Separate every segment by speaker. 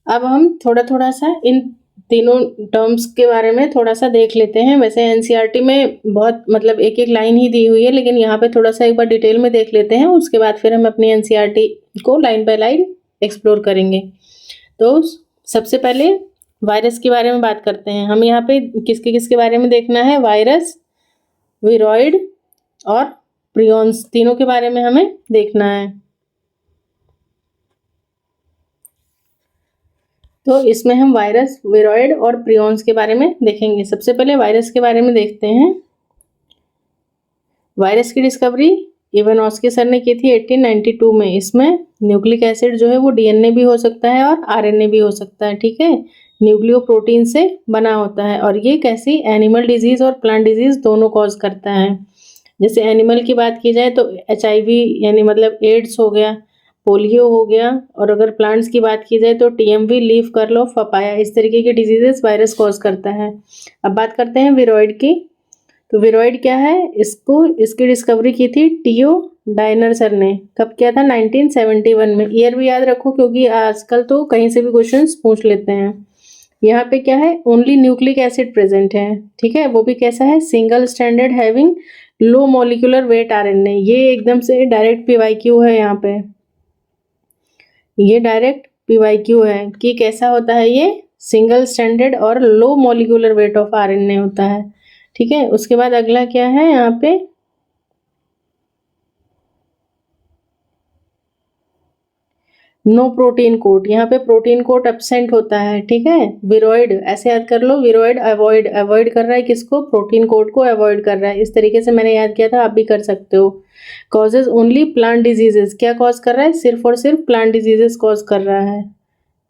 Speaker 1: अब हम थोड़ा थोड़ा सा इन तीनों टर्म्स के बारे में थोड़ा सा देख लेते हैं। वैसे एनसीईआरटी में बहुत मतलब एक एक लाइन ही दी हुई है, लेकिन यहाँ पे थोड़ा सा एक बार डिटेल में देख लेते हैं, उसके बाद फिर हम अपनी एनसीईआरटी को लाइन बाय लाइन एक्सप्लोर करेंगे। तो सबसे पहले वायरस के बारे में बात करते हैं। हम यहाँ पे किसके किसके बारे में देखना है, वायरस, विरोइड और प्रियॉन्स, तीनों के बारे में हमें देखना है। तो इसमें हम वायरस, विरोइड और प्रियॉन्स के बारे में देखेंगे। सबसे पहले वायरस के बारे में देखते हैं। वायरस की डिस्कवरी इवानोस्की सर ने की थी 1892 में। इसमें न्यूक्लिक एसिड जो है वो डीएनए भी हो सकता है और आरएनए भी हो सकता है, ठीक है। न्यूक्लियोप्रोटीन से बना होता है और ये कैसी एनिमल डिजीज और प्लांट डिजीज दोनों कॉज करता है। जैसे एनिमल की बात की जाए तो एचआईवी यानी मतलब एड्स हो गया, पोलियो हो गया, और अगर प्लांट्स की बात की जाए तो TMV, leaf curl of papaya, इस तरीके के डिजीजेस वायरस कॉज करता है। अब बात करते हैं विरोइड की। तो विरोइड क्या है, इसकी डिस्कवरी की थी टीओ डायनर सर ने। कब किया था, 1971 में। ईयर भी याद रखो क्योंकि आजकल तो कहीं से भी क्वेश्चंस पूछ लेते हैं। यहाँ पे क्या है, ओनली न्यूक्लिक एसिड प्रेजेंट है, ठीक है। वो भी कैसा है, single standard having low molecular wait RNA. ये एकदम से डायरेक्ट पीवाईक्यू है यहाँ पे, ये डायरेक्ट पीवाईक्यू है कि कैसा होता है ये, सिंगल स्टैंडर्ड और लो मॉलिक्यूलर वेट ऑफ आरएनए होता है, ठीक है। उसके बाद अगला क्या है यहाँ पे, नो प्रोटीन कोट। यहाँ पे प्रोटीन कोट एब्सेंट होता है, ठीक है। विरोइड ऐसे याद कर लो, विरोइड अवॉइड, अवॉइड कर रहा है किसको, प्रोटीन कोट को अवॉइड कर रहा है। इस तरीके से मैंने याद किया था, आप भी कर सकते हो। कॉजेज ओनली प्लांट डिजीजेस, क्या कॉज कर रहा है, सिर्फ और सिर्फ प्लांट डिजीजेस कॉज कर रहा है,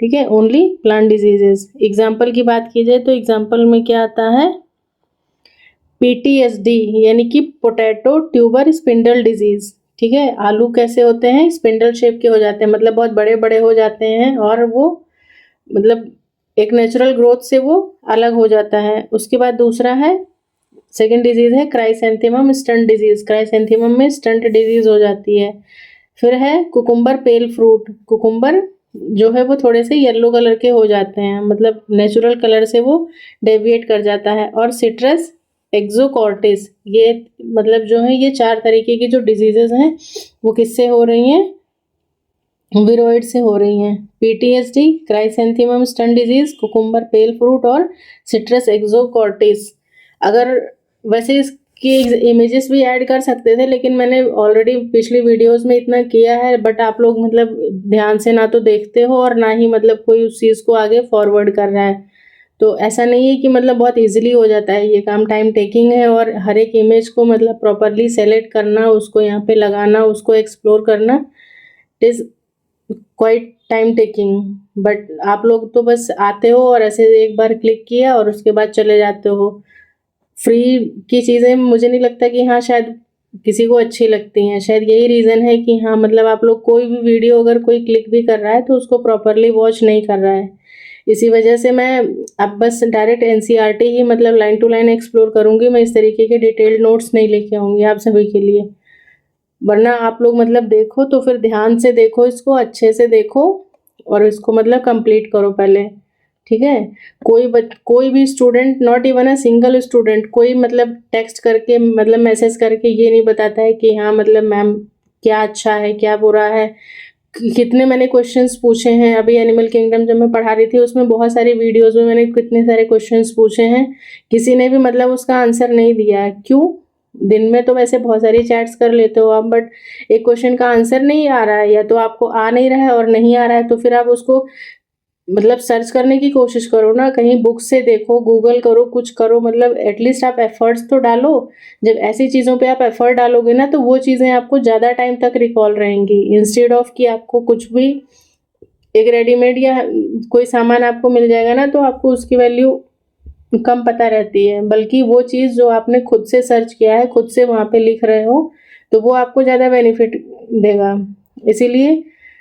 Speaker 1: ठीक है, ओनली प्लांट डिजीजेस। एग्जाम्पल की बात की जाए तो एग्जाम्पल में क्या आता है, पीटीएसडी यानी कि पोटैटो ट्यूबर स्पिंडल डिजीज, ठीक है। आलू कैसे होते हैं, स्पिंडल शेप के हो जाते हैं, मतलब बहुत बड़े बड़े हो जाते हैं और वो मतलब एक नेचुरल ग्रोथ से वो अलग हो जाता है। उसके बाद दूसरा है, सेकेंड डिजीज है क्राइसेंथेमम स्टंट डिजीज। क्राइसेंथेमम में स्टंट डिजीज हो जाती है। फिर है कुकुम्बर पेल फ्रूट। कुकुम्बर जो है वो थोड़े से येलो कलर के हो जाते हैं, मतलब नेचुरल कलर से वो डेविएट कर जाता है। और सिट्रस एक्सोकॉर्टिस, ये मतलब जो है ये चार तरीके की जो डिजीजेस हैं वो किससे हो रही हैं, विरोइड से हो रही हैं। PTSD, chrysanthemum stunt disease, cucumber pale fruit और सिट्रस एक्सोकॉर्टिस। अगर वैसे इसकी इमेजेस भी ऐड कर सकते थे, लेकिन मैंने ऑलरेडी पिछली वीडियोस में इतना किया है, बट आप लोग मतलब ध्यान से ना तो देखते हो और ना ही मतलब कोई उस चीज़ को आगे फॉरवर्ड कर रहा है। तो ऐसा नहीं है कि मतलब बहुत इजीली हो जाता है, ये काम टाइम टेकिंग है और हर एक इमेज को मतलब प्रॉपरली सेलेक्ट करना, उसको यहाँ पे लगाना, उसको एक्सप्लोर करना, it is quiet time taking. But आप लोग तो बस आते हो और ऐसे एक बार क्लिक किया और उसके बाद चले जाते हो। फ्री की चीज़ें मुझे नहीं लगता कि हाँ शायद किसी को अच्छी लगती हैं। शायद यही रीज़न है कि हाँ मतलब आप लोग कोई भी वीडियो अगर कोई क्लिक भी कर रहा है तो उसको प्रॉपरली वॉच नहीं कर रहा है। इसी वजह से मैं अब बस डायरेक्ट एनसीईआरटी ही मतलब लाइन टू लाइन एक्सप्लोर करूँगी। मैं इस तरीके के डिटेल्ड नोट्स नहीं लेके आऊँगी आप सभी के लिए। वरना आप लोग मतलब देखो तो फिर ध्यान से देखो, इसको अच्छे से देखो और इसको मतलब कंप्लीट करो पहले, ठीक है। कोई भी student, not even a single student, कोई मतलब टेक्स्ट करके मतलब मैसेज करके ये नहीं बताता है कि हाँ मतलब मैम क्या अच्छा है क्या बुरा है। कितने मैंने क्वेश्चंस पूछे हैं, अभी एनिमल किंगडम जब मैं पढ़ा रही थी उसमें बहुत सारी वीडियोस में मैंने कितने सारे क्वेश्चंस पूछे हैं, किसी ने भी मतलब उसका आंसर नहीं दिया है। क्यों, दिन में तो वैसे बहुत सारी चैट्स कर लेते हो आप, बट एक क्वेश्चन का आंसर नहीं आ रहा है, या तो आपको आ नहीं रहा है और नहीं आ रहा है तो फिर आप उसको मतलब सर्च करने की कोशिश करो ना, कहीं बुक से देखो, गूगल करो, कुछ करो, मतलब एटलीस्ट आप एफर्ट्स तो डालो। जब ऐसी चीज़ों पे आप एफर्ट डालोगे ना तो वो चीज़ें आपको ज़्यादा टाइम तक रिकॉल रहेंगी, इंस्टेड ऑफ कि आपको कुछ भी एक रेडीमेड या कोई सामान आपको मिल जाएगा ना तो आपको उसकी वैल्यू कम पता रहती है। बल्कि वो चीज़ जो आपने खुद से सर्च किया है, खुद से वहाँ पे लिख रहे हो, तो वो आपको ज़्यादा बेनिफिट देगा। इसीलिए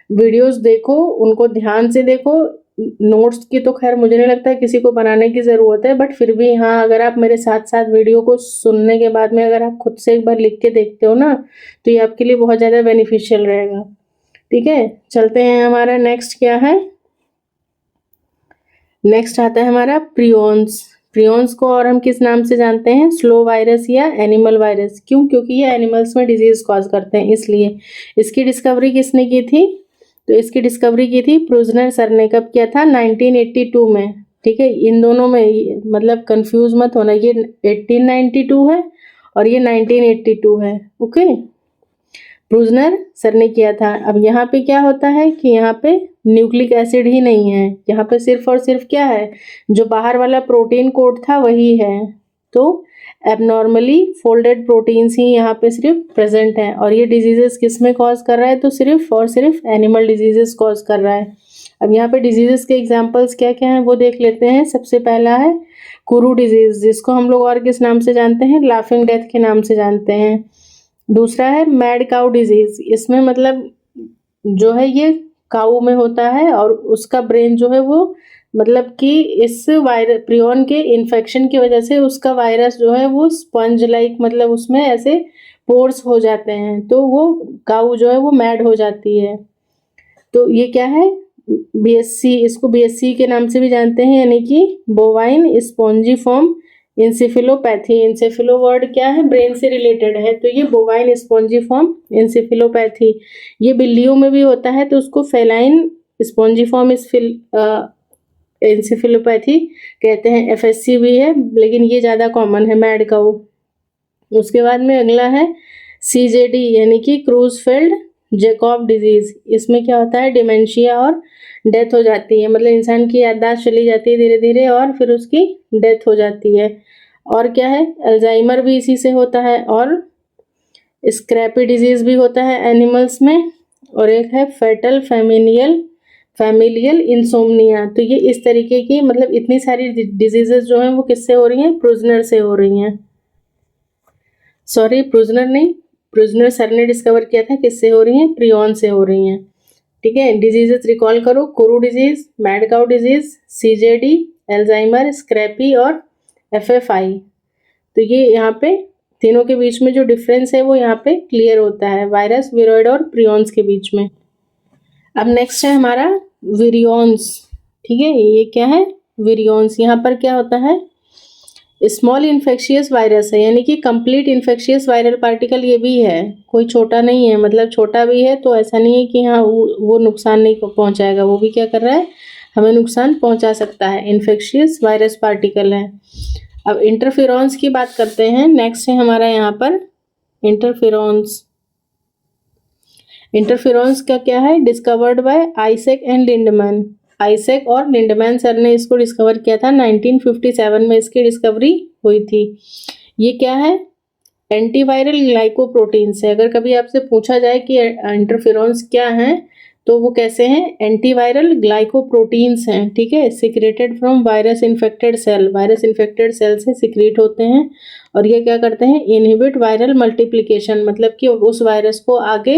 Speaker 1: वीडियोस देखो, उनको ध्यान से देखो। नोट्स की तो खैर मुझे नहीं लगता है किसी को बनाने की ज़रूरत है, बट फिर भी हाँ अगर आप मेरे साथ साथ वीडियो को सुनने के बाद में अगर आप खुद से एक बार लिख के देखते हो ना तो ये आपके लिए बहुत ज़्यादा बेनिफिशियल रहेगा, ठीक है। चलते हैं, हमारा नेक्स्ट क्या है, नेक्स्ट आता है हमारा प्रियॉन्स। प्रियॉन्स को और हम किस नाम से जानते हैं? स्लो वायरस या एनिमल वायरस। क्यों? क्योंकि ये एनिमल्स में डिजीज कॉज करते हैं, इसलिए। इसकी डिस्कवरी किसने की थी? तो इसकी डिस्कवरी की थी प्रूजनर सर ने। कब किया था? 1982 में। ठीक है, इन दोनों में मतलब कंफ्यूज मत होना, ये 1892 है और ये 1982 है। ओके, प्रूजनर सर ने किया था। अब यहाँ पे क्या होता है कि यहाँ पे न्यूक्लिक एसिड ही नहीं है, यहाँ पे सिर्फ और सिर्फ क्या है, जो बाहर वाला प्रोटीन कोड था वही है। तो एबनॉर्मली फोल्डेड प्रोटीन्स ही यहाँ पे सिर्फ प्रेजेंट हैं। और ये डिजीजेस किस में कॉज कर रहा है? तो सिर्फ और सिर्फ एनिमल डिजीजेस कॉज कर रहा है। अब यहाँ पे डिजीजेस के एग्जाम्पल्स क्या क्या हैं वो देख लेते हैं। सबसे पहला है कुरू डिजीज, जिसको हम लोग और किस नाम से जानते हैं? लाफिंग डेथ के नाम से जानते हैं। दूसरा है मैड काउ डिजीज। इसमें मतलब जो है ये काऊ में होता है और उसका ब्रेन जो है वो मतलब कि इस वायरस प्रियॉन के इन्फेक्शन की वजह से उसका वायरस जो है वो स्पंज लाइक मतलब उसमें ऐसे पोर्स हो जाते हैं, तो वो काऊ जो है वो मैड हो जाती है। तो ये क्या है? बीएससी, इसको बीएससी के नाम से भी जानते हैं, यानी कि बोवाइन स्पॉन्जीफॉर्म इंसेफेलोपैथी। इंसेफेलो वर्ड क्या है? ब्रेन से रिलेटेड है, तो ये बोवाइन स्पॉन्जीफॉर्म इंसेफेलोपैथी। ये बिल्लियों में भी होता है, तो उसको फेलाइन स्पॉन्जीफॉर्म इंसेफेलोपैथी कहते हैं। एफएससी भी है, लेकिन ये ज़्यादा कॉमन है, मैड काऊ। उसके बाद में अगला है सीजेडी, यानी कि क्रूजफेल्ड जैकॉब डिजीज। इसमें क्या होता है? डिमेंशिया और डेथ हो जाती है, मतलब इंसान की याददाश्त चली जाती है धीरे धीरे और फिर उसकी डेथ हो जाती है। और क्या है? अल्जाइमर भी इसी से होता है, और स्क्रैपी डिजीज भी होता है एनिमल्स में। और एक है फेटल फैमिलियल इंसोम्निया। तो ये इस तरीके की मतलब इतनी सारी डिजीजेस जो हैं वो किससे हो रही हैं? प्रूजनर से हो रही हैं। सॉरी, प्रूजनर नहीं, प्रूजनर सर ने डिस्कवर किया था। किससे हो रही हैं? प्रियॉन से हो रही हैं। ठीक है, डिजीजेस रिकॉल करो। Kuru disease, mad cow disease, CJD, Alzheimer, scrapie और एफएफआई। तो ये यहाँ पे तीनों के बीच में जो डिफरेंस है वो यहाँ पे क्लियर होता है, वायरस, विरोइड और प्रियॉन्स के बीच में। अब नेक्स्ट है हमारा विरियॉन्स। ठीक है, ये क्या है? विरियॉन्स। यहाँ पर क्या होता है? स्मॉल इन्फेक्शियस वायरस है, यानी कि कंप्लीट इन्फेक्शियस वायरल पार्टिकल ये भी है, कोई छोटा नहीं है। मतलब छोटा भी है तो ऐसा नहीं है कि हाँ वो नुकसान नहीं पहुंचाएगा, वो भी क्या कर रहा है? हमें नुकसान पहुंचा सकता है। इन्फेक्शियस वायरस पार्टिकल है। अब इंटरफेरॉन्स की बात करते हैं। नेक्स्ट है हमारा यहाँ पर इंटरफेरॉन्स। इंटरफेरॉन्स का क्या है? Discovered by Isaac and Lindeman. Isaac और लिंडमैन सर ने इसको डिस्कवर किया था। 1957 में इसकी डिस्कवरी हुई थी। ये क्या है? एंटीवायरल ग्लाइकोप्रोटीन्स है। अगर कभी आपसे पूछा जाए कि इंटरफेरॉन्स क्या हैं, तो वो कैसे हैं? एंटीवायरल ग्लाइकोप्रोटीन्स हैं। ठीक है, secreted from virus infected cell. Virus infected cell से सिक्रेट होते हैं और ये क्या करते हैं? इनहिबिट वायरल मल्टीप्लिकेशन, मतलब कि उस वायरस को आगे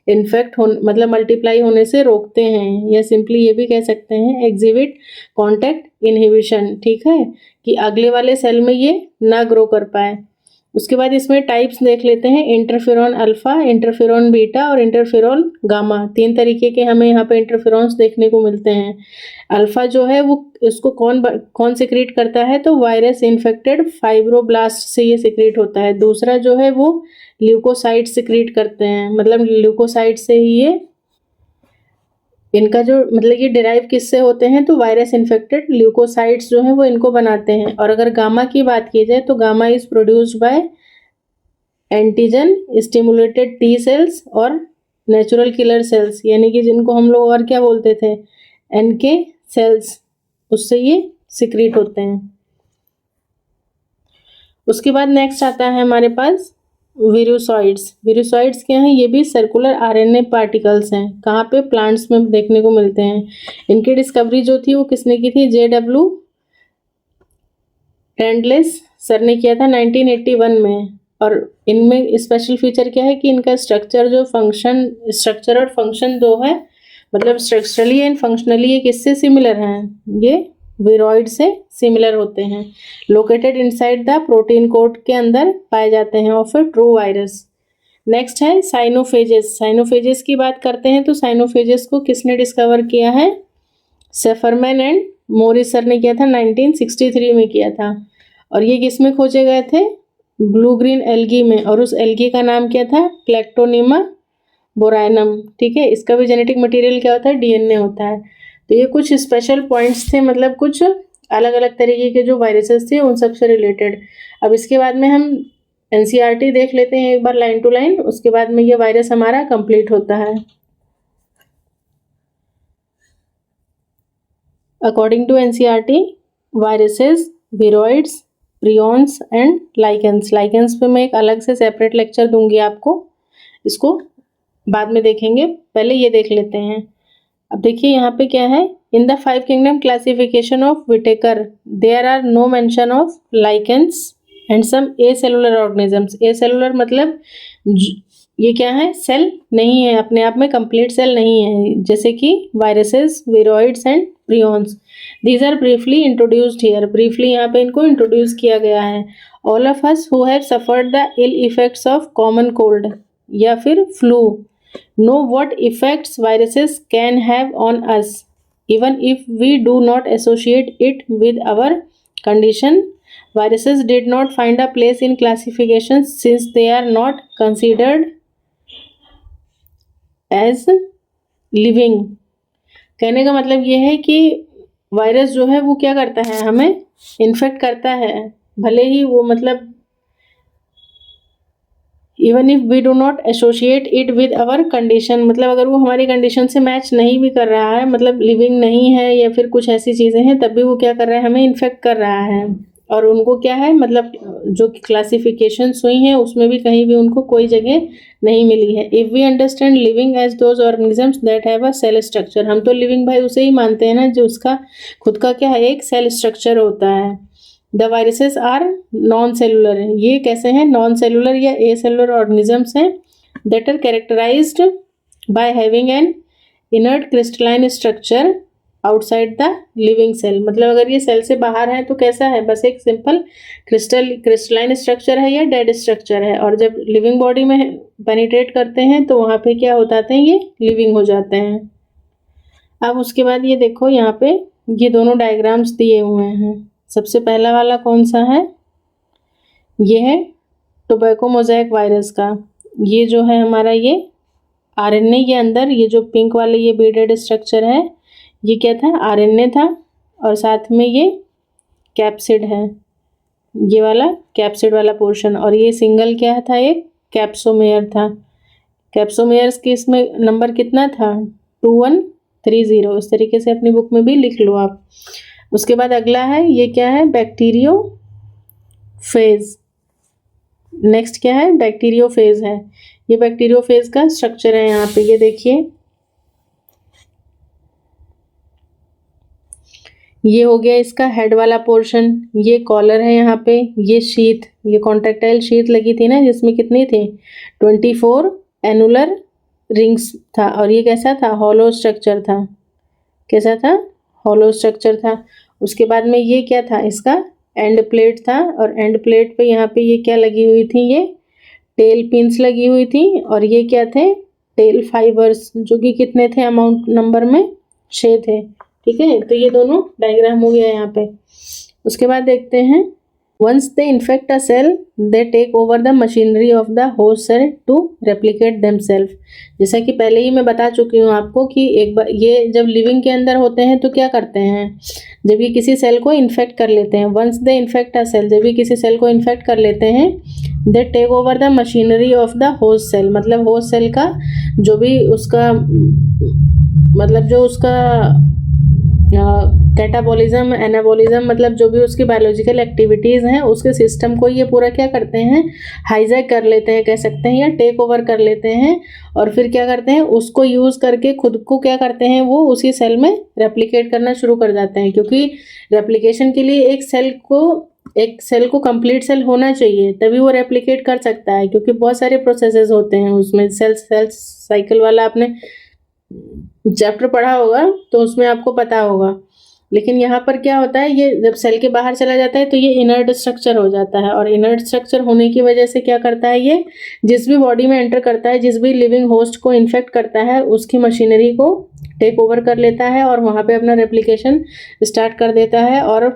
Speaker 1: इन्फेक्ट हो मतलब मल्टीप्लाई होने से रोकते हैं, या सिंपली ये भी कह सकते हैं एग्जिबिट कॉन्टैक्ट इनहिबिशन। ठीक है, कि अगले वाले सेल में ये ना ग्रो कर पाए। उसके बाद इसमें टाइप्स देख लेते हैं। इंटरफेरॉन अल्फा, इंटरफेरॉन बीटा और इंटरफेरॉन गामा। 3 तरीके के हमें यहाँ पे इंटरफेरॉन्स देखने को मिलते हैं। अल्फा जो है वो इसको कौन सिक्रीट करता है? तो वायरस इन्फेक्टेड फाइब्रोब्लास्ट से ये सिक्रीट होता है। दूसरा जो है वो ल्यूकोसाइट सिक्रीट करते हैं, मतलब ल्यूकोसाइट से ही ये इनका जो मतलब ये डिराइव किससे होते हैं? तो वायरस इन्फेक्टेड ल्यूकोसाइट्स जो हैं वो इनको बनाते हैं। और अगर गामा की बात की जाए तो gamma is produced by antigen stimulated T cells और नेचुरल किलर सेल्स, यानी कि जिनको हम लोग और क्या बोलते थे? एनके सेल्स, उससे ये सिक्रीट होते हैं। उसके बाद नेक्स्ट आता है हमारे पास विरुसॉइड्स। विरुसॉइड्स क्या हैं? ये भी सर्कुलर आरएनए पार्टिकल्स हैं। कहाँ पे? प्लांट्स में देखने को मिलते हैं। इनकी डिस्कवरी जो थी वो किसने की थी? JW टेंडलेस सर ने किया था 1981 में। और इनमें स्पेशल फीचर क्या है कि इनका स्ट्रक्चर और फंक्शन दो है, मतलब स्ट्रक्चरली एंड फंक्शनली ये किससे सिमिलर हैं? ये विरोइड से सिमिलर होते हैं। Located inside the protein code के अंदर पाए जाते हैं of A true virus. Next है साइनोफेजेस। साइनोफेजेस की बात करते हैं तो साइनोफेजेस को किसने डिस्कवर किया है? सेफरमैन एंड मोरिस सर ने किया था 1963 में किया था। और ये किस में खोजे गए थे? ब्लू ग्रीन एल्गी में, और उस एल्गी का नाम क्या था? प्लेक्टोनिमा बोराइनम। ठीक है, इसका भी जेनेटिक मटेरियल क्या होता है? डीएनए होता है। तो ये कुछ स्पेशल पॉइंट्स थे, मतलब कुछ अलग अलग तरीके के जो वायरसेस थे उन सब से रिलेटेड। अब इसके बाद में हम एनसीईआरटी देख लेते हैं एक बार लाइन टू लाइन, उसके बाद में ये वायरस हमारा कंप्लीट होता है। According to NCERT, viruses, viroids, prions and lichens. Lichens पे मैं एक अलग से सेपरेट लेक्चर दूंगी आपको, इसको बाद में देखेंगे, पहले ये देख लेते हैं। अब देखिए यहाँ पे क्या है, in the 5 kingdom classification of Whittaker there are no mention of lichens and some acellular organisms. Acellular मतलब ये क्या है? सेल नहीं है, अपने आप में कंप्लीट सेल नहीं है, जैसे कि viruses, viroids and prions. These are briefly introduced here. Briefly यहाँ पे इनको इंट्रोड्यूस किया गया है। All of us who have suffered the ill effects of common cold या फिर flu know what effects viruses can have on us, even if we do not associate it with our condition. Viruses did not find a place in classifications since they are not considered as living. कहने का मतलब ये है कि virus जो है वो क्या करता है? हमें इन्फेक्ट करता है, भले ही वो मतलब even if we do not associate it with our condition, मतलब अगर वो हमारी कंडीशन से मैच नहीं भी कर रहा है, मतलब लिविंग नहीं है या फिर कुछ ऐसी चीज़ें हैं, तब भी वो क्या कर रहा है? हमें इन्फेक्ट कर रहा है। और उनको क्या है, मतलब जो क्लासिफिकेशंस हुई हैं उसमें भी कहीं भी उनको कोई जगह नहीं मिली है। If we understand living as those organisms that have a cell structure, हम तो लिविंग भाई उसे ही मानते हैं ना जो उसका खुद का क्या है? एक सेल स्ट्रक्चर होता है। The viruses are non cellular, ये कैसे हैं? नॉन सेलुलर या ए सेलुलर ऑर्गेनिजम्स हैं that are characterized by having an inert crystalline structure outside the living cell. मतलब अगर ये सेल से बाहर है तो कैसा है? बस एक सिंपल क्रिस्टलाइन स्ट्रक्चर है या डेड स्ट्रक्चर है, और जब लिविंग बॉडी में पेनिट्रेट करते हैं तो वहाँ पे क्या हो जाते हैं? ये लिविंग हो जाते हैं। अब उसके बाद ये देखो यहाँ पे ये दोनों डायग्राम्स दिए हुए हैं। सबसे पहला वाला कौन सा है? ये है टोबैको मोज़ेक वायरस का। ये जो है हमारा ये आरएनए के अंदर ये जो पिंक वाले ये बीडेड स्ट्रक्चर है, ये क्या था? आरएनए था, और साथ में ये कैप्सिड है, ये वाला कैप्सिड वाला पोर्शन, और ये सिंगल क्या था? ये कैप्सोमेयर था। कैप्सोमेयर्स की इसमें नंबर कितना था? 2130। इस तरीके से अपनी बुक में भी लिख लो आप। उसके बाद अगला है, ये क्या है? बैक्टीरियोफेज। नेक्स्ट क्या है? बैक्टीरियोफेज है। ये बैक्टीरियोफेज का स्ट्रक्चर है यहाँ पे, ये देखिए, ये हो गया इसका हेड वाला पोर्शन, ये कॉलर है यहाँ पे, ये शीथ, ये कॉन्ट्रेक्टाइल शीथ लगी थी ना जिसमें कितनी थी? 24 एनुलर रिंग्स था, और ये कैसा था? हॉलो स्ट्रक्चर था। कैसा था? हॉलो स्ट्रक्चर था। उसके बाद में ये क्या था? इसका एंड प्लेट था, और एंड प्लेट पे यहाँ पे ये क्या लगी हुई थी? ये टेल पिन्स लगी हुई थी, और ये क्या थे? टेल फाइबर्स, जो कि कितने थे अमाउंट नंबर में? 6 थे। ठीक है, तो ये दोनों डायग्राम हो गया यहाँ पे। उसके बाद देखते हैं, once they infect a cell they take over the machinery of the host cell to replicate themself. जैसा कि पहले ही मैं बता चुकी हूँ आपको कि एक बार ये जब लिविंग के अंदर होते हैं तो क्या करते हैं? जब ये किसी सेल को इन्फेक्ट कर लेते हैं, once they infect a cell, जब ये किसी सेल को इन्फेक्ट कर लेते हैं, they take over the machinery of the host cell. मतलब होस्ट सेल का जो भी उसका मतलब जो उसका कैटाबॉलिज्म, एनाबॉलिज्म, मतलब जो भी उसकी बायोलॉजिकल एक्टिविटीज़ हैं उसके सिस्टम को ये पूरा क्या करते हैं? हाईजैक कर लेते हैं कह सकते हैं, या टेक ओवर कर लेते हैं, और फिर क्या करते हैं? उसको यूज़ करके खुद को क्या करते हैं? वो उसी सेल में रेप्लिकेट करना शुरू कर जाते हैं, क्योंकि रेप्लिकेशन के लिए एक सेल को कंप्लीट सेल होना चाहिए, तभी वो रेप्लिकेट कर सकता है, क्योंकि बहुत सारे प्रोसेसेस होते हैं उसमें। सेल साइकिल वाला आपने चैप्टर पढ़ा होगा तो उसमें आपको पता होगा। लेकिन यहाँ पर क्या होता है, ये जब सेल के बाहर चला जाता है तो ये इनर्ट स्ट्रक्चर हो जाता है, और इनर्ट स्ट्रक्चर होने की वजह से क्या करता है, ये जिस भी बॉडी में एंटर करता है, जिस भी लिविंग होस्ट को इन्फेक्ट करता है, उसकी मशीनरी को टेक ओवर कर लेता है और वहाँ पे अपना रेप्लिकेशन स्टार्ट कर देता है, और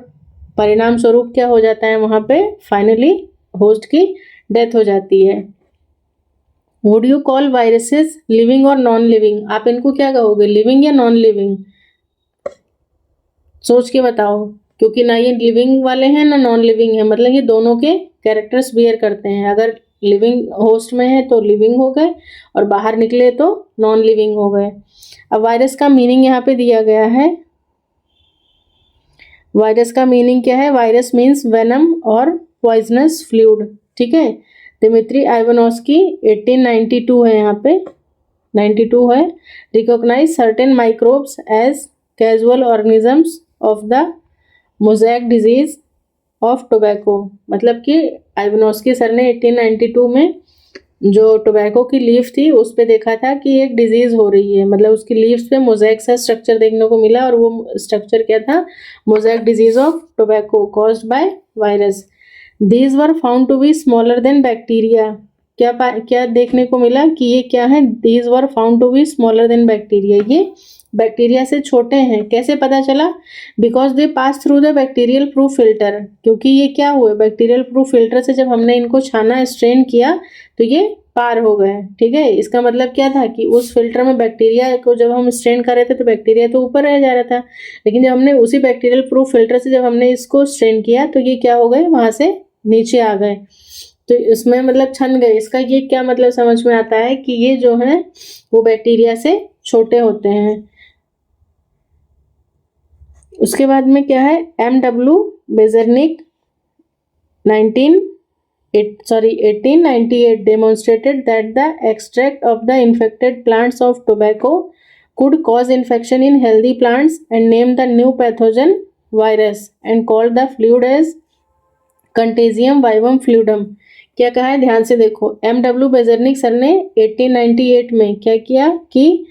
Speaker 1: परिणाम स्वरूप क्या हो जाता है, वहाँ पे फाइनली होस्ट की डेथ हो जाती है। Would you call viruses living और नॉन लिविंग? आप इनको क्या कहोगे, लिविंग या नॉन लिविंग? सोच के बताओ, क्योंकि ना ये लिविंग वाले हैं ना नॉन लिविंग है, मतलब ये दोनों के कैरेक्टर्स बियर करते हैं। अगर लिविंग होस्ट में है तो लिविंग हो गए, और बाहर निकले तो नॉन लिविंग हो गए। अब वायरस का मीनिंग यहाँ पे दिया गया है। वायरस का मीनिंग क्या है? वायरस मीन्स वेनम और पॉइजनस फ्लूइड, ठीक है। दिमित्री आइवानोस्की 1892 है, यहाँ पे 92 है। Recognize certain microbes as casual organisms of the mosaic disease of tobacco. मतलब कि आइवानोस्की सर ने 1892 में जो टोबैको की लीफ थी उस पे देखा था कि एक डिजीज हो रही है, मतलब उसकी लीव्स पे मोज़ेक सा स्ट्रक्चर देखने को मिला, और वो स्ट्रक्चर क्या था, mosaic disease of tobacco caused by virus. These were found to be smaller than bacteria. क्या देखने को मिला कि ये क्या है, these were found to be smaller than bacteria, ये बैक्टीरिया से छोटे हैं। कैसे पता चला? Because they pass through the bacterial proof filter, क्योंकि ये क्या हुए, बैक्टीरियल प्रूफ फिल्टर से जब हमने इनको छाना, स्ट्रेन किया, तो ये पार हो गए, ठीक है। इसका मतलब क्या था कि उस फिल्टर में बैक्टीरिया को जब हम स्ट्रेन कर रहे थे तो बैक्टीरिया तो ऊपर रह जा रहा था, लेकिन जब हमने उसी बैक्टीरियल प्रूफ फिल्टर से जब हमने इसको स्ट्रेन किया तो ये क्या हो गए, वहाँ से नीचे आ गए, तो इसमें मतलब छन गए। इसका ये क्या मतलब समझ में आता है कि ये जो है वो बैक्टीरिया से छोटे होते हैं। उसके बाद में क्या है, M.W. बेजरनिक 1898 demonstrated that the extract of the infected plants of tobacco could cause infection in healthy plants, and named the new pathogen virus and called the fluid as Contagium vivum fluidum। क्या कहा है, ध्यान से देखो। M.W. बेजरनिक sir ने 1898 में क्या किया कि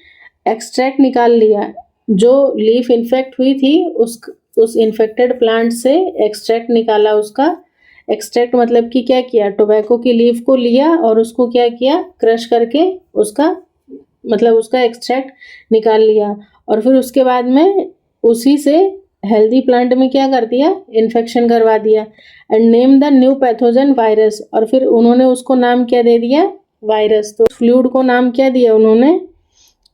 Speaker 1: एक्सट्रैक्ट निकाल लिया, जो लीफ इन्फेक्ट हुई थी उस इन्फेक्टेड प्लांट से एक्सट्रैक्ट निकाला। उसका एक्सट्रैक्ट मतलब कि क्या किया, टोबैको की लीफ को लिया और उसको क्या किया, क्रश करके उसका मतलब उसका एक्सट्रैक्ट निकाल लिया, और फिर उसके बाद में उसी से हेल्दी प्लांट में क्या कर दिया, इन्फेक्शन करवा दिया। And name the new pathogen virus, और फिर उन्होंने उसको नाम क्या दे दिया, वायरस। तो फ्लूइड को नाम क्या दिया उन्होंने,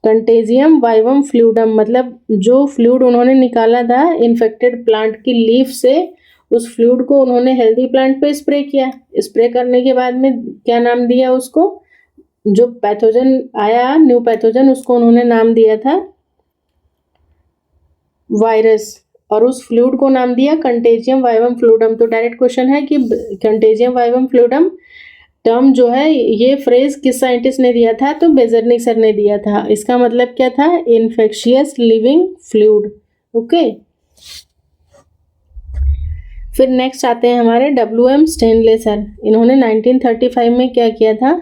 Speaker 1: कंटेजियम वाइवम फ्लूइडम। मतलब जो फ्लूइड उन्होंने निकाला था इन्फेक्टेड प्लांट की लीफ से, उस फ्लूइड को उन्होंने हेल्दी प्लांट पे स्प्रे किया। स्प्रे करने के बाद में क्या नाम दिया उसको, जो पैथोजन आया न्यू पैथोजन, उसको उन्होंने नाम दिया था वायरस, और उस फ्लूइड को नाम दिया कंटेजियम वाइवम फ्लूइडम। तो डायरेक्ट क्वेश्चन है कि कंटेजियम वाइवम फ्लूइडम टर्म जो है, ये फ्रेज किस साइंटिस्ट ने दिया था, तो बेजरनिक सर ने दिया था। इसका मतलब क्या था, इन्फेक्शियस लिविंग फ्लूइड, ओके। फिर नेक्स्ट आते हैं हमारे W.M. Stanley sir. इन्होंने 1935 में क्या किया था,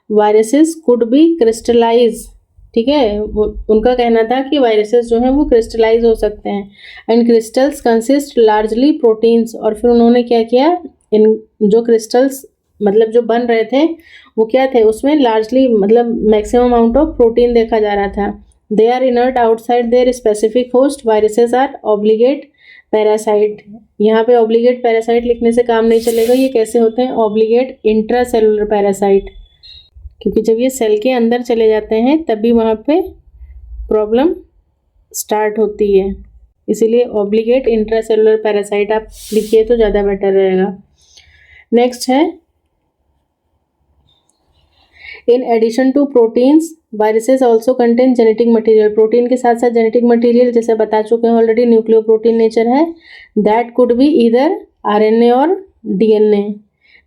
Speaker 1: वायरसेस कुड बी क्रिस्टलाइज, ठीक है। उनका कहना था कि वायरसेस जो हैं वो क्रिस्टलाइज हो सकते हैं, and crystals consist largely proteins. और फिर उन्होंने क्या किया, इन जो क्रिस्टल्स मतलब जो बन रहे थे वो क्या थे, उसमें लार्जली मतलब मैक्सिमम अमाउंट ऑफ प्रोटीन देखा जा रहा था। They are inert outside their specific host, viruses are obligate parasite. यहाँ पे ऑब्लिगेट पैरासाइट लिखने से काम नहीं चलेगा, ये कैसे होते हैं, ऑब्लिगेट इंट्रासेलुलर पैरासाइट, क्योंकि जब ये सेल के अंदर चले जाते हैं तभी वहाँ पे प्रॉब्लम स्टार्ट होती है, इसीलिए ऑब्लिगेट इंट्रासेलुलर पैरासाइट आप लिखिए तो ज़्यादा बेटर रहेगा। नेक्स्ट है, in addition to proteins viruses also contain genetic material. Protein के साथ साथ जेनेटिक मटेरियल, जैसे बता चुके हैं ऑलरेडी, न्यूक्लियोप्रोटीन नेचर है, that could be either RNA और DNA।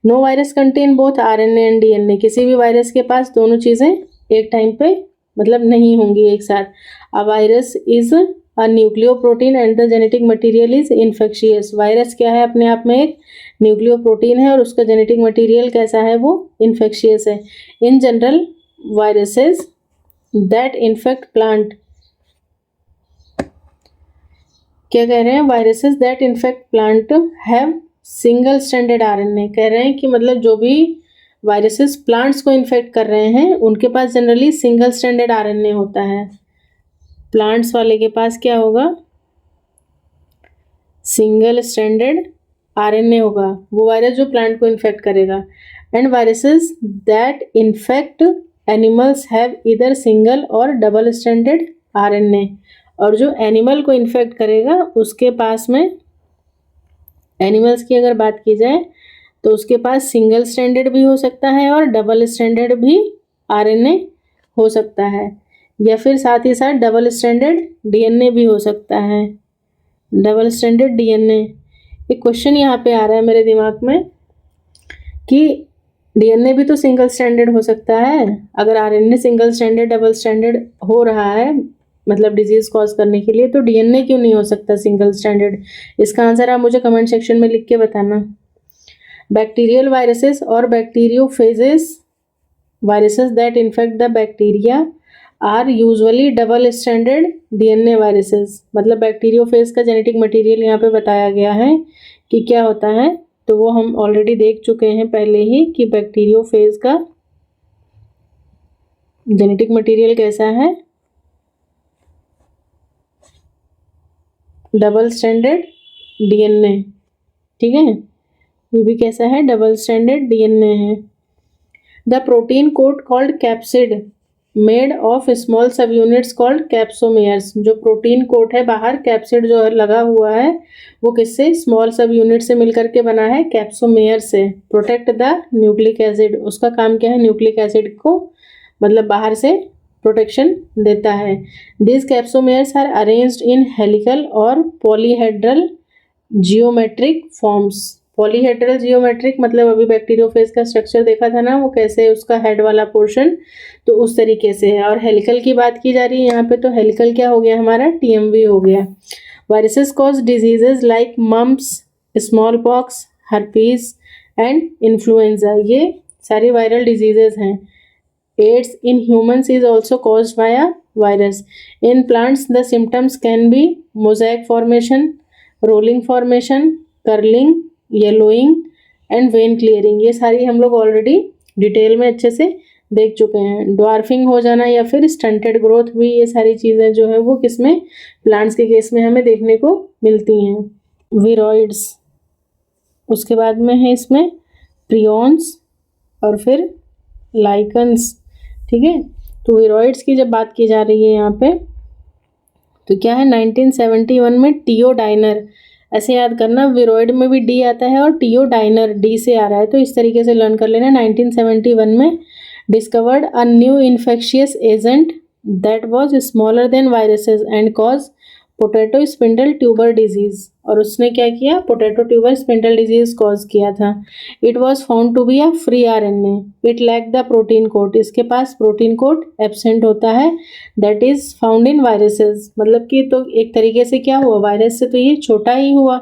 Speaker 1: No virus contain both RNA and DNA। किसी भी वायरस के पास दोनों चीज़ें एक टाइम पे मतलब नहीं होंगी एक साथ। A virus is a nucleoprotein and the genetic material is infectious. Virus क्या है, अपने आप में एक न्यूक्लियोप्रोटीन है और उसका जेनेटिक मटेरियल कैसा है, वो इन्फेक्शियस है। In general viruses that infect plant क्या कह रहे हैं, viruses that infect plant have single stranded RNA. कह रहे हैं कि मतलब जो भी वायरसेस प्लांट्स को इन्फेक्ट कर रहे हैं उनके पास जनरली सिंगल स्ट्रैंडेड आरएनए होता है। प्लांट्स वाले के पास क्या होगा, सिंगल स्ट्रैंडेड आरएनए होगा, वो वायरस जो प्लांट को इन्फेक्ट करेगा। And viruses that infect animals have either single और डबल स्ट्रैंडेड आरएनए। और जो एनिमल को इन्फेक्ट करेगा उसके पास में, एनिमल्स की अगर बात की जाए तो उसके पास सिंगल स्ट्रैंडेड भी हो सकता है और डबल स्ट्रैंडेड भी आरएनए हो सकता है, या फिर साथ ही साथ डबल स्ट्रैंडेड डीएनए भी हो सकता है। डबल स्ट्रैंडेड डीएनए, एक क्वेश्चन यहाँ पे आ रहा है मेरे दिमाग में कि डीएनए भी तो सिंगल स्ट्रैंडेड हो सकता है। अगर RNA single stranded double stranded हो रहा है मतलब डिजीज कॉज करने के लिए, तो डीएनए क्यों नहीं हो सकता सिंगल स्ट्रैंडेड? इसका आंसर आप मुझे कमेंट सेक्शन में लिख के बताना। बैक्टीरियल वायरसेस और bacteriophages, viruses that infect the bacteria are usually double stranded DNA viruses. मतलब बैक्टीरियोफेज का जेनेटिक मटेरियल यहाँ पे बताया गया है कि क्या होता है, तो वो हम ऑलरेडी देख चुके हैं पहले ही कि बैक्टीरियोफेज का जेनेटिक मटेरियल कैसा है, डबल स्ट्रैंडेड डीएनए। ठीक है, ये भी कैसा है, डबल स्ट्रैंडेड डीएनए है। The protein coat called capsid made of small subunits called capsomeres. जो प्रोटीन कोट है बाहर कैप्सिड जो है लगा हुआ है, वो किससे, स्मॉल सब यूनिट से मिलकर के बना है, कैप्सोमेयर से। प्रोटेक्ट द न्यूक्लिक एसिड, उसका काम क्या है, न्यूक्लिक एसिड को मतलब बाहर से प्रोटेक्शन देता है। This capsomeres are arranged in helical और polyhedral geometric forms. Polyhedral geometric मतलब अभी बैक्टीरियोफेज का स्ट्रक्चर देखा था ना, वो कैसे उसका हेड वाला पोर्शन, तो उस तरीके से है। और हेलिकल की बात की जा रही है यहाँ पे, तो हेलिकल क्या हो गया हमारा, टीएमवी हो गया। Viruses cause diseases like mumps, small pox, herpes and influenza. ये सारी वायरल डिजीजेज हैं। AIDS in humans is also caused by a virus. In plants, the symptoms can be mosaic formation, rolling formation, curling, yellowing and vein clearing. ये सारी हम लोग already detail में अच्छे से देख चुके हैं। ड्वार्फिंग हो जाना या फिर स्टंटेड ग्रोथ भी, ये सारी चीज़ें जो है वो किसमें, प्लांट्स के केस में हमें देखने को मिलती हैं। विरॉइड्स, उसके बाद में है इसमें प्रियॉन्स और फिर लाइकन्स। ठीक है, तो विरॉइड्स की जब बात की जा रही है यहाँ पे, तो क्या है, 1971 में टीओ डाइनर, ऐसे याद करना, विरॉइड में भी डी आता है और टीओ डाइनर डी से आ रहा है, तो इस तरीके से लर्न कर लेना। 1971 में discovered a new infectious agent that was smaller than viruses and cause potato spindle tuber disease. और उसने क्या किया, potato tuber spindle disease cause किया था। It was found to be a free RNA, it lack the protein coat, इसके पास protein coat absent होता है, that is found in viruses. मतलब कि तो एक तरीके से क्या हुआ, वायरस से तो ये छोटा ही हुआ,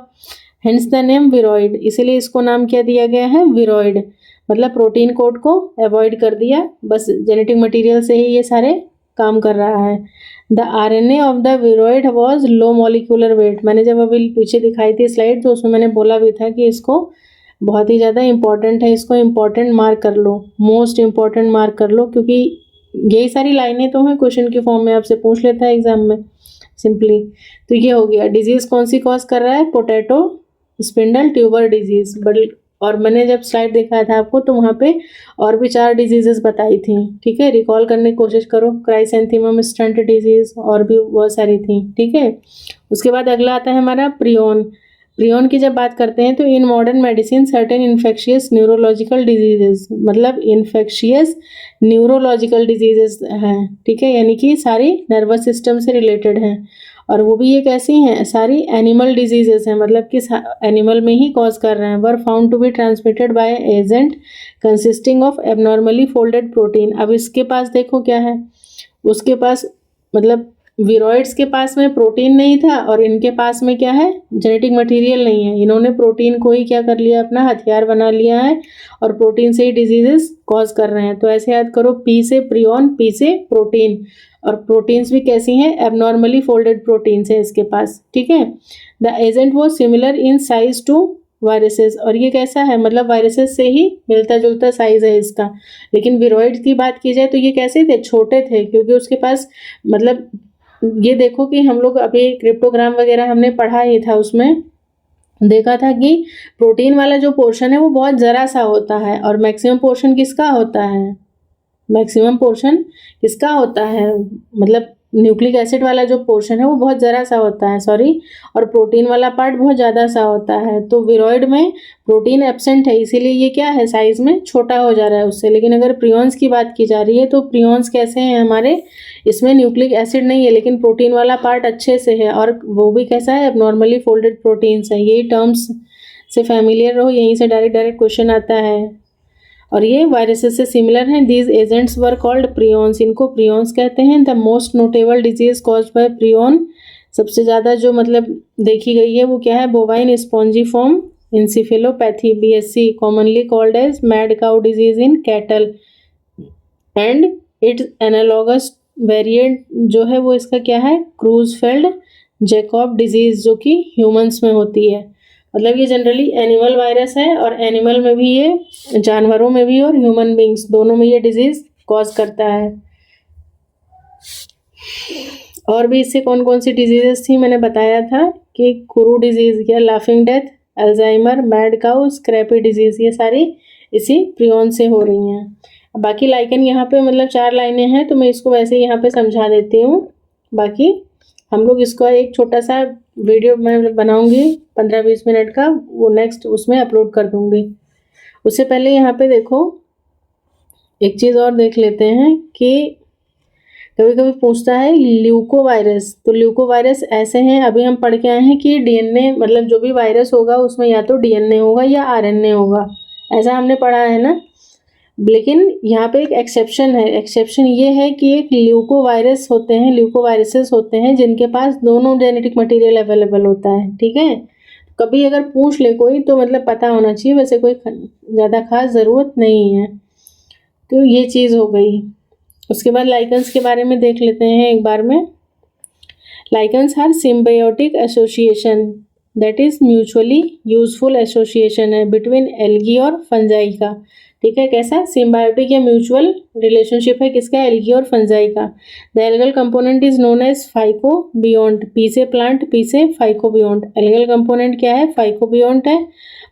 Speaker 1: हेंस द नेम विरॉइड, इसीलिए इसको नाम क्या दिया गया है, विरॉइड। मतलब प्रोटीन कोट को अवॉइड कर दिया, बस जेनेटिक मटीरियल से ही ये सारे काम कर रहा है। The RNA of the viroid was low molecular weight. मैंने जब अभी पीछे दिखाई थी स्लाइड, तो उसमें मैंने बोला भी था कि इसको बहुत ही ज़्यादा इंपॉर्टेंट है, इसको इम्पॉर्टेंट मार्क कर लो, मोस्ट इम्पॉर्टेंट मार्क कर लो, क्योंकि यही सारी लाइनें तो हैं, क्वेश्चन के फॉर्म में आपसे पूछ लेता है एग्जाम में सिंपली। तो ये हो गया, डिजीज़ कौन सी कॉज कर रहा है, potato spindle tuber disease. But और मैंने जब स्लाइड दिखाया था आपको, तो वहाँ पे और भी 4 डिजीजेस बताई थी। ठीक है, रिकॉल करने की कोशिश करो, क्राइसेंथीमम स्टंट डिजीज और भी बहुत सारी थी। ठीक है, उसके बाद अगला आता है हमारा प्रियॉन। प्रियॉन की जब बात करते हैं, तो in modern medicine certain infectious neurological diseases, मतलब इन्फेक्शियस न्यूरोलॉजिकल डिजीजेस हैं। ठीक है, यानी कि सारी नर्वस सिस्टम से रिलेटेड हैं, और वो भी ये कैसी हैं, सारी एनिमल डिजीजेस हैं, मतलब कि एनिमल में ही कॉज कर रहे हैं। Were found to be transmitted by agent consisting of abnormally folded protein. अब इसके पास देखो क्या है, उसके पास मतलब विरोइड्स के पास में प्रोटीन नहीं था और इनके पास में क्या है, जेनेटिक मटेरियल नहीं है। इन्होंने प्रोटीन को ही क्या कर लिया, अपना हथियार बना लिया है और प्रोटीन से ही डिजीजेस कॉज कर रहे हैं। तो ऐसे याद करो, पी से प्रियॉन, पी से प्रोटीन, और प्रोटीन्स भी कैसी हैं, एबनॉर्मली फोल्डेड प्रोटीन्स है इसके पास, ठीक है। द एजेंट वो similar in size to viruses, और ये कैसा है, मतलब वायरसेस से ही मिलता जुलता साइज है इसका। लेकिन विरोइड्स की बात की जाए तो ये कैसे थे, छोटे थे, क्योंकि उसके पास मतलब ये देखो कि हम लोग अभी क्रिप्टोग्राम वगैरह हमने पढ़ा ही था, उसमें देखा था कि प्रोटीन वाला जो पोर्शन है वो बहुत ज़रा सा होता है और मैक्सिमम पोर्शन किसका होता है, मैक्सिमम पोर्शन किसका होता है, मतलब न्यूक्लिक एसिड वाला जो पोर्शन है वो बहुत ज़रा सा होता है, सॉरी, और प्रोटीन वाला पार्ट बहुत ज़्यादा सा होता है। तो विरोइड में प्रोटीन एब्सेंट है, इसीलिए ये क्या है, साइज़ में छोटा हो जा रहा है उससे। लेकिन अगर प्रियॉन्स की बात की जा रही है तो प्रियॉन्स कैसे हैं हमारे, इसमें न्यूक्लिक एसिड नहीं है लेकिन प्रोटीन वाला पार्ट अच्छे से है, और वो भी कैसा है, एबनॉर्मली फोल्डेड प्रोटीन्स है। यही टर्म्स से फैमिलियर रहो, यहीं से डायरेक्ट क्वेश्चन आता है। और ये वायरसेस से सिमिलर हैं। These agents were called prions, इनको प्रियॉन्स कहते हैं। The most notable disease caused by prion, सबसे ज़्यादा जो मतलब देखी गई है वो क्या है, bovine spongiform encephalopathy, BSC, commonly called as mad cow disease in cattle, and its analogous variant जो है वो इसका क्या है, क्रूजफेल्ड जैकॉब डिजीज, जो कि ह्यूमंस में होती है। मतलब ये जनरली एनिमल वायरस है, और एनिमल में भी ये, जानवरों में भी और ह्यूमन बींग्स दोनों में ये डिजीज कॉज करता है। और भी इससे कौन कौन सी डिजीजेस थी, मैंने बताया था कि कुरू डिजीज या laughing death, Alzheimer, mad cow, scrapie disease, ये सारी इसी प्रियॉन से हो रही हैं। बाकी लाइकन यहाँ पे मतलब 4 लाइनें हैं तो मैं इसको वैसे ही यहाँ पे समझा देती हूँ। बाकी हम लोग इसका एक छोटा सा वीडियो मैं बनाऊंगी 15-20 मिनट का, वो नेक्स्ट उसमें अपलोड कर दूंगी। उससे पहले यहाँ पे देखो एक चीज़ और देख लेते हैं कि कभी कभी पूछता है ल्यूकोवायरस, तो ल्यूकोवायरस ऐसे हैं, अभी हम पढ़ के आए हैं कि DNA मतलब जो भी वायरस होगा उसमें या तो DNA होगा या RNA होगा, ऐसा हमने पढ़ा है ना। लेकिन यहाँ पे एक एक्सेप्शन है, एक्सेप्शन ये है कि एक ल्यूकोवायरस होते हैं, ल्यूकोवायरसेस होते हैं जिनके पास दोनों जेनेटिक मटेरियल अवेलेबल होता है, ठीक है। कभी अगर पूछ ले कोई तो मतलब पता होना चाहिए, वैसे कोई ज़्यादा खास ज़रूरत नहीं है। तो ये चीज़ हो गई। उसके बाद लाइकन्स के बारे में देख लेते हैं एक बार में। Lichens are symbiotic association, that is mutually useful association है बिटवीन एल्गी और फंजाई का, ठीक है। कैसा, सिम्बायोटिक या म्यूचुअल रिलेशनशिप है किसका, एल्गी और फंजाई का। The algal component is known as phycobiont, P से प्लांट, पी से फाइकोबियोन्ट। एल्गल कंपोनेंट क्या है, फाइकोबियोन्ट है।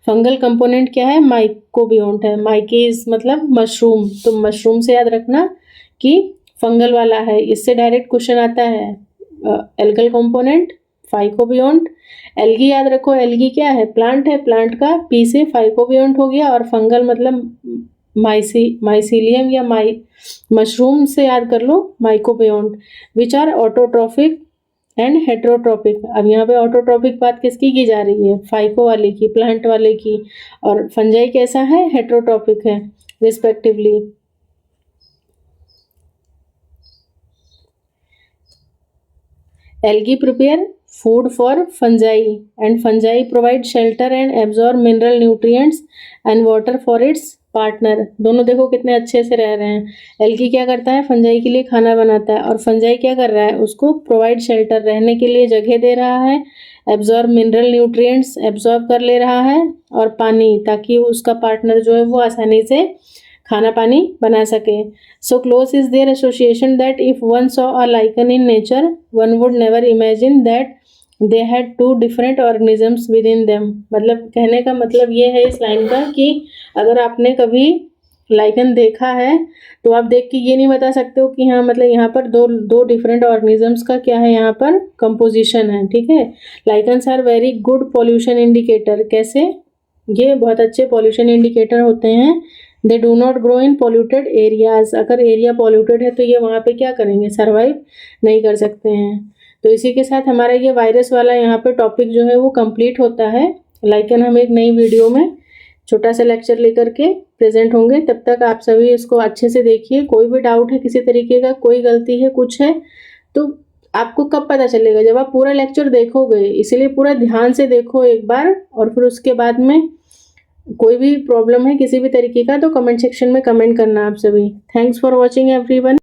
Speaker 1: फंगल कंपोनेंट क्या है, माइकोबियोन्ट है। माइकेज मतलब मशरूम, तो मशरूम से याद रखना कि फंगल वाला है, इससे डायरेक्ट क्वेश्चन आता है। Algal component, फाइकोबियोन्ट। एल्गी याद रखो, एल्गी क्या है, प्लांट है, प्लांट का पी से फाइकोबियोन्ट हो गया, और फंगल मतलब माइसीलियम या मशरूम से याद कर लो, mycobiont. Which are autotrophic and heterotrophic. अब यहाँ पे ऑटोट्रॉपिक बात किसकी की जा रही है, फाइको वाले की, प्लांट वाले की, और फंजाई कैसा है, हेटेरोट्रॉपिक है respectively. Algae prepare food for fungi and fungi provide shelter and absorb mineral nutrients and water for its partner। दोनों देखो कितने अच्छे से रह रहे हैं। एल्गी क्या करता है, फंजाई के लिए खाना बनाता है, और फंजाई क्या कर रहा है, उसको प्रोवाइड शेल्टर, रहने के लिए जगह दे रहा है। एब्जॉर्ब मिनरल न्यूट्रिएंट्स, एब्जॉर्ब कर ले रहा है, और पानी, ताकि उसका पार्टनर जो है वो आसानी से खाना पानी बना सके। So close is their association that if one saw a lichen in nature one would never imagine that they had 2 different organisms within them. मतलब कहने का मतलब ये है इस लाइन का कि अगर आपने कभी लाइकन देखा है तो आप देख के ये नहीं बता सकते हो कि हाँ मतलब यहाँ पर दो डिफरेंट ऑर्गेनिजम्स का क्या है, यहाँ पर कंपोजिशन है, ठीक है। Lichens are very good pollution indicator. कैसे, ये बहुत अच्छे पॉल्यूशन इंडिकेटर होते हैं। They do not grow in polluted areas, अगर एरिया पॉल्यूटेड है तो ये वहाँ पे क्या करेंगे, सर्वाइव नहीं कर सकते हैं। तो इसी के साथ हमारा ये वायरस वाला यहाँ पे टॉपिक जो है वो कंप्लीट होता है। लाइकन हम एक नई वीडियो में छोटा सा लेक्चर लेकर के प्रेजेंट होंगे, तब तक आप सभी इसको अच्छे से देखिए। कोई भी डाउट है किसी तरीके का, कोई गलती है, कुछ है तो आपको कब पता चलेगा? जब आप पूरा लेक्चर देखोगे, इसलिए पूरा ध्यान से देखो एक बार, और फिर उसके बाद में कोई भी प्रॉब्लम है किसी भी तरीके का तो कमेंट सेक्शन में कमेंट करना आप सभी। Thanks for watching everyone.